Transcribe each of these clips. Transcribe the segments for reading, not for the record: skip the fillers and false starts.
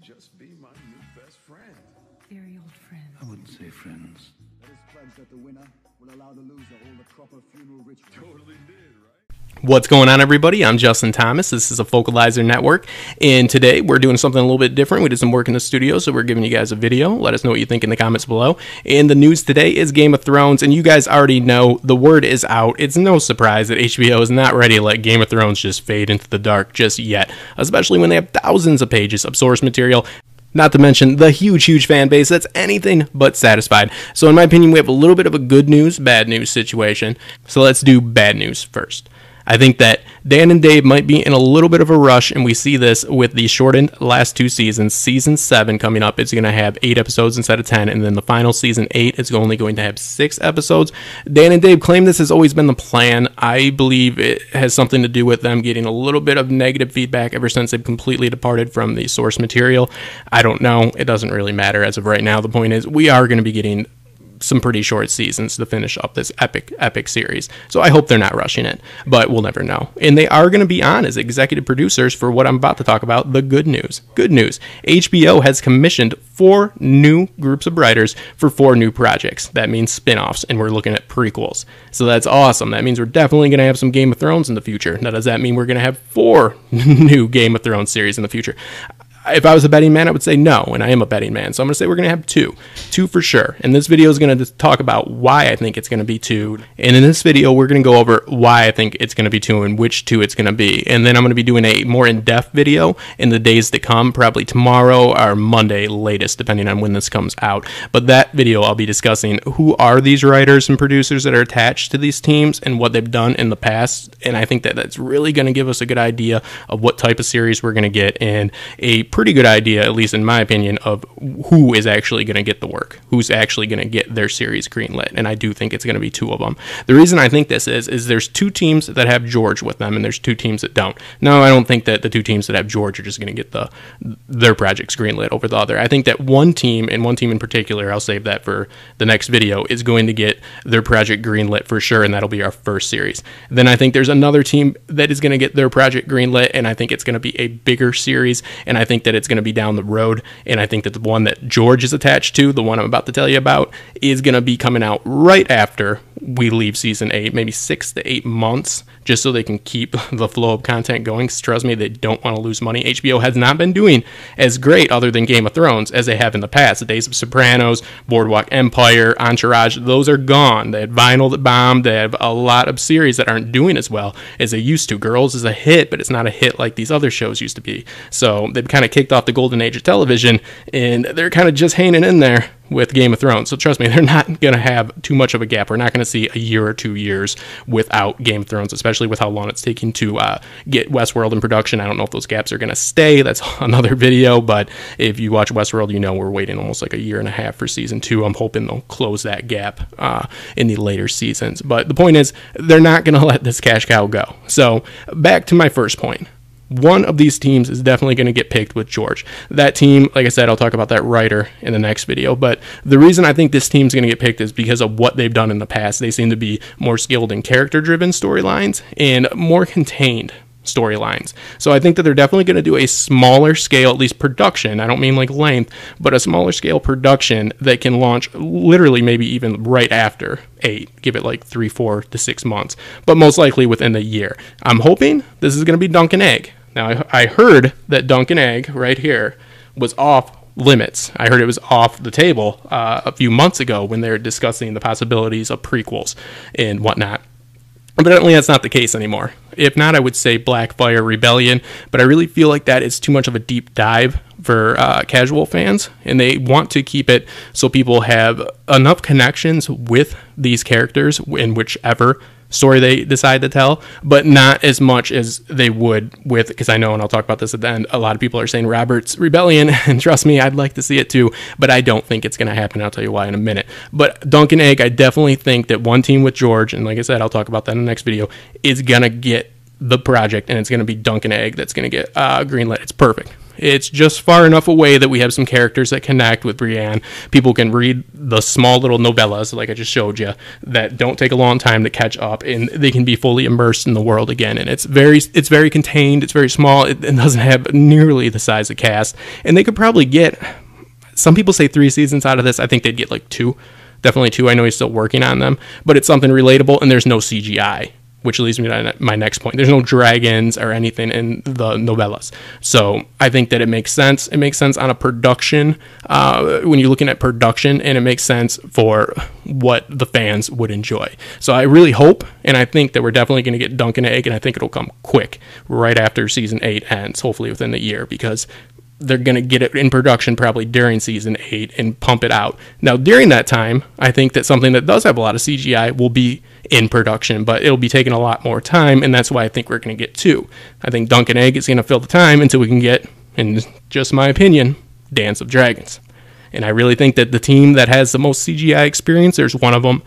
just be my new best friend. Very old friend. I wouldn't say friends. Let us pledge that the winner will allow the loser all the proper funeral rituals. Totally did, right? What's going on, everybody? I'm Justin Thomas. This is a Focalizer Network, and today we're doing something a little bit different. We did some work in the studio, so we're giving you guys a video. Let us know what you think in the comments below. And the news today is Game of Thrones, and you guys already know the word is out. It's no surprise that HBO is not ready to let Game of Thrones just fade into the dark just yet, especially when they have thousands of pages of source material. Not to mention the huge fan base that's anything but satisfied. So in my opinion, we have a little bit of a good news, bad news situation. So let's do bad news first. I think that Dan and Dave might be in a little bit of a rush, and we see this with the shortened last two seasons. Season 7 coming up, it's going to have 8 episodes instead of 10, and then the final season 8 is only going to have 6 episodes. Dan and Dave claim this has always been the plan. I believe it has something to do with them getting a little bit of negative feedback ever since they've completely departed from the source material. I don't know. It doesn't really matter as of right now. The point is, we are going to be getting some pretty short seasons to finish up this epic series. So I hope they're not rushing it, but we'll never know. And they are going to be on as executive producers for what I'm about to talk about, the good news. Good news. HBO has commissioned 4 new groups of writers for 4 new projects. That means spin-offs, and we're looking at prequels. So that's awesome. That means we're definitely going to have some Game of Thrones in the future. Now, does that mean we're going to have 4 new Game of Thrones series in the future? If I was a betting man, I would say no, and I am a betting man, so I'm going to say we're going to have 2 for sure. And this video is going to talk about why I think it's going to be 2, and in this video, we're going to go over why I think it's going to be 2 and which 2 it's going to be. And then I'm going to be doing a more in-depth video in the days to come, probably tomorrow or Monday latest, depending on when this comes out. But that video, I'll be discussing who are these writers and producers that are attached to these teams and what they've done in the past, and I think that that's really going to give us a good idea of what type of series we're going to get, and a pretty good idea, at least in my opinion, of who is actually going to get the work, who's actually going to get their series greenlit, and I do think it's going to be 2 of them. The reason I think this is there's 2 teams that have George with them, and there's 2 teams that don't. No, I don't think that the 2 teams that have George are just going to get their projects greenlit over the other. I think that one team, and one team in particular, I'll save that for the next video, is going to get their project greenlit for sure, and that'll be our first series. Then I think there's another team that is going to get their project greenlit, and I think it's going to be a bigger series, and I think that it's going to be down the road, and I think that the one that George is attached to, the one I'm about to tell you about, is going to be coming out right after we leave season 8, maybe 6 to 8 months, just so they can keep the flow of content going. Trust me, they don't want to lose money. HBO has not been doing as great, other than Game of Thrones, as they have in the past. The days of Sopranos, Boardwalk Empire, Entourage, those are gone. They had Vinyl that bombed. They have a lot of series that aren't doing as well as they used to. Girls is a hit, but it's not a hit like these other shows used to be. So they've kind of kicked off the golden age of television, and they're kind of just hanging in there with Game of Thrones. So trust me, they're not going to have too much of a gap. We're not going to see a year or 2 years without Game of Thrones, especially with how long it's taking to get Westworld in production. I don't know if those gaps are going to stay. That's another video, but if you watch Westworld, you know we're waiting almost like a year and a half for season 2. I'm hoping they'll close that gap in the later seasons. But the point is, they're not going to let this cash cow go. So back to my first point. One of these teams is definitely going to get picked with George. That team, like I said, I'll talk about that writer in the next video, but the reason I think this team's going to get picked is because of what they've done in the past. They seem to be more skilled in character-driven storylines and more contained storylines. So I think that they're definitely going to do a smaller scale, at least production. I don't mean like length, but a smaller scale production that can launch literally maybe even right after 8. Give it like 3, 4 to 6 months, but most likely within the year. I'm hoping this is going to be Dunk and Egg. Now, I heard that Dunk and Egg right here was off limits. I heard it was off the table a few months ago when they were discussing the possibilities of prequels and whatnot. Evidently, that's not the case anymore. If not, I would say Blackfire Rebellion, but I really feel like that is too much of a deep dive for casual fans, and they want to keep it so people have enough connections with these characters in whichever story they decide to tell, but not as much as they would with, because I know, and I'll talk about this at the end, a lot of people are saying Robert's Rebellion, and trust me, I'd like to see it too, but I don't think it's going to happen. I'll tell you why in a minute. But Dunk and Egg, I definitely think that one team with George, and like I said, I'll talk about that in the next video, is going to get the project, and it's going to be Dunk and Egg that's going to get greenlit. It's perfect. It's just far enough away that we have some characters that connect with Brienne. People can read the small little novellas, like I just showed you, that don't take a long time to catch up, and they can be fully immersed in the world again. And it's very contained. It's very small. It doesn't have nearly the size of cast, and they could probably get, some people say 3 seasons out of this. I think they'd get like 2. Definitely 2. I know he's still working on them, but it's something relatable, and there's no CGI, which leads me to my next point. There's no dragons or anything in the novellas. So I think that it makes sense. It makes sense on a production, when you're looking at production, and it makes sense for what the fans would enjoy. So I really hope, and I think that we're definitely going to get Dunk and Egg, and I think it'll come quick, right after season 8 ends, hopefully within the year, because they're going to get it in production probably during season 8 and pump it out. Now, during that time, I think that something that does have a lot of CGI will be in production, but it'll be taking a lot more time, and that's why I think we're going to get 2. I think Dunk and Egg is going to fill the time until we can get, in just my opinion, Dance of Dragons. And I really think that the team that has the most CGI experience, there's one of them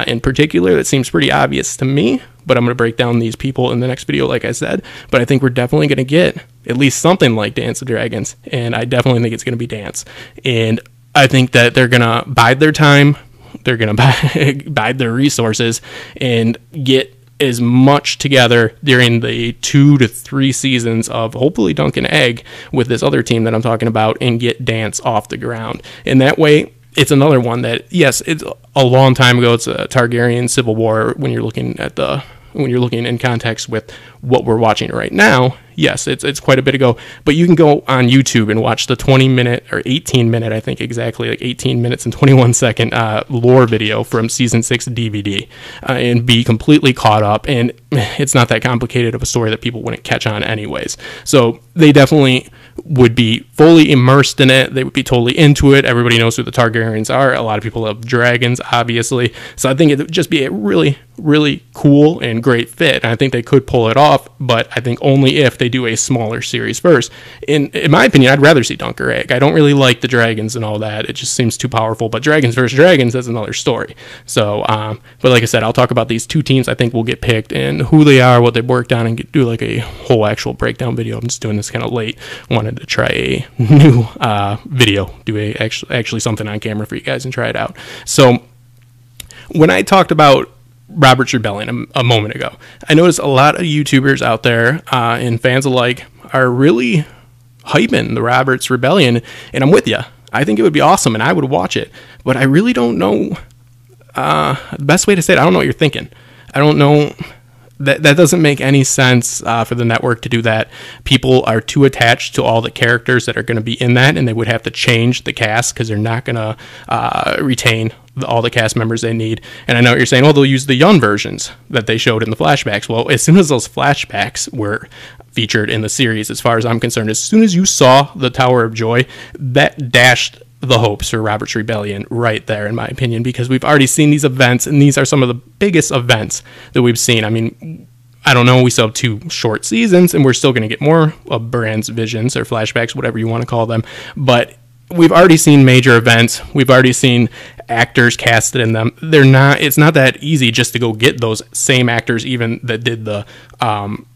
in particular that seems pretty obvious to me, but I'm going to break down these people in the next video, like I said. But I think we're definitely going to get at least something like Dance of Dragons, and I definitely think it's going to be Dance. And I think that they're going to bide their time, they're going to bide their resources, and get as much together during the 2 to 3 seasons of hopefully Dunk and Egg with this other team that I'm talking about, and get Dance off the ground. And that way, it's another one that, yes, it's a long time ago. It's a Targaryen civil war when you're looking at when you're looking in context with what we're watching right now. Yes, it's quite a bit ago, but you can go on YouTube and watch the 20-minute or 18-minute, I think exactly, like 18 minutes and 21-second lore video from Season 6 DVD and be completely caught up, and it's not that complicated of a story that people wouldn't catch on anyways. So they definitely would be fully immersed in it. They would be totally into it. Everybody knows who the Targaryens are. A lot of people love dragons, obviously. So I think it would just be a really, really cool and great fit, and I think they could pull it off, but I think only if they do a smaller series first. In my opinion, I'd rather see Dunk or Egg. I don't really like the dragons and all that. It just seems too powerful, but dragons versus dragons, that's another story. So, but like I said, I'll talk about these 2 teams I think will get picked and who they are, what they've worked on, and do like a whole actual breakdown video. I'm just doing this kind of late. Wanted to try a new video, do actually something on camera for you guys and try it out. So when I talked about Robert's Rebellion a moment ago, I noticed a lot of YouTubers out there and fans alike are really hyping the Robert's Rebellion, and I'm with you. I think it would be awesome, and I would watch it, but I really don't know the best way to say it. I don't know what you're thinking. I don't know. That doesn't make any sense for the network to do that. People are too attached to all the characters that are going to be in that, and they would have to change the cast because they're not going to retain all the cast members they need. And I know what you're saying, well, they'll use the young versions that they showed in the flashbacks. Well, as soon as those flashbacks were featured in the series, as far as I'm concerned, as soon as you saw the Tower of Joy, that dashed the hopes for Robert's Rebellion right there, in my opinion, because we've already seen these events, and these are some of the biggest events that we've seen. I mean, I don't know, we still have 2 short seasons, and we're still going to get more of Bran's visions or flashbacks, whatever you want to call them, but we've already seen major events. We've already seen actors casted in them. It's not that easy just to go get those same actors even that did the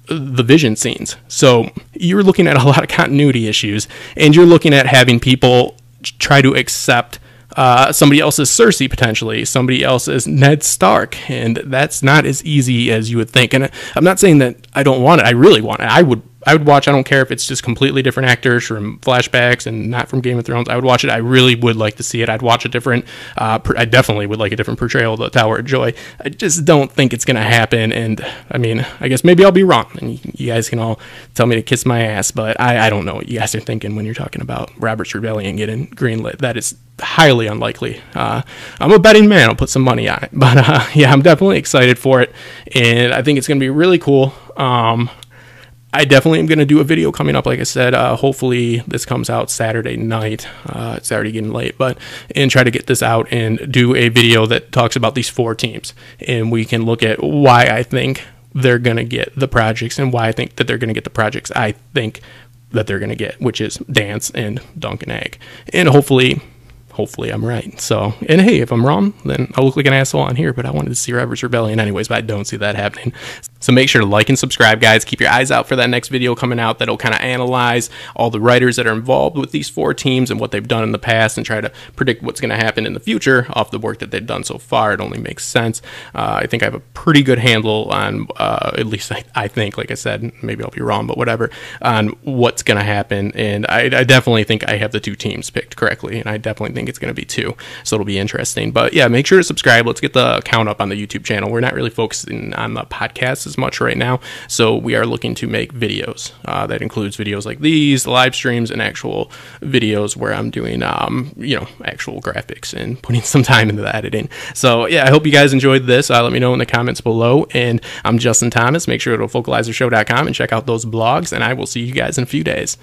vision scenes. So you're looking at a lot of continuity issues, and you're looking at having people try to accept somebody else's Cersei, potentially somebody else's Ned Stark, and that's not as easy as you would think. And I'm not saying that I don't want it. I really want it. I would watch. I don't care if it's just completely different actors from flashbacks and not from Game of Thrones. I would watch it. I really would like to see it. I'd watch a different I definitely would like a different portrayal of the Tower of Joy. I just don't think it's going to happen, and I mean, I guess maybe I'll be wrong, and you guys can all tell me to kiss my ass, but I don't know what you guys are thinking when you're talking about Robert's Rebellion getting greenlit. That is highly unlikely. I'm a betting man. I'll put some money on it, but yeah, I'm definitely excited for it, and I think it's going to be really cool. I definitely am going to do a video coming up, like I said. Hopefully this comes out Saturday night. It's already getting late, and try to get this out and do a video that talks about these 4 teams, and we can look at why I think they're going to get the projects and why I think that they're going to get the projects I think that they're going to get, which is Dance and Dunk and Egg. And hopefully I'm right. So, and hey, if I'm wrong, then I'll look like an asshole on here, but I wanted to see Robert's Rebellion anyways, but I don't see that happening. So make sure to like and subscribe, guys. Keep your eyes out for that next video coming out that'll kind of analyze all the writers that are involved with these 4 teams and what they've done in the past and try to predict what's going to happen in the future off the work that they've done so far. It only makes sense. I think I have a pretty good handle on, at least I think, like I said, maybe I'll be wrong, but whatever, on what's going to happen. And I definitely think I have the 2 teams picked correctly, and I definitely think it's going to be 2. So it'll be interesting. But yeah, make sure to subscribe. Let's get the count up on the YouTube channel. We're not really focusing on the podcast as much right now, so we are looking to make videos. That includes videos like these, live streams, and actual videos where I'm doing, actual graphics and putting some time into the editing. So yeah, I hope you guys enjoyed this. Let me know in the comments below. And I'm Justin Thomas. Make sure to go to vocalizershow.com and check out those blogs, and I will see you guys in a few days.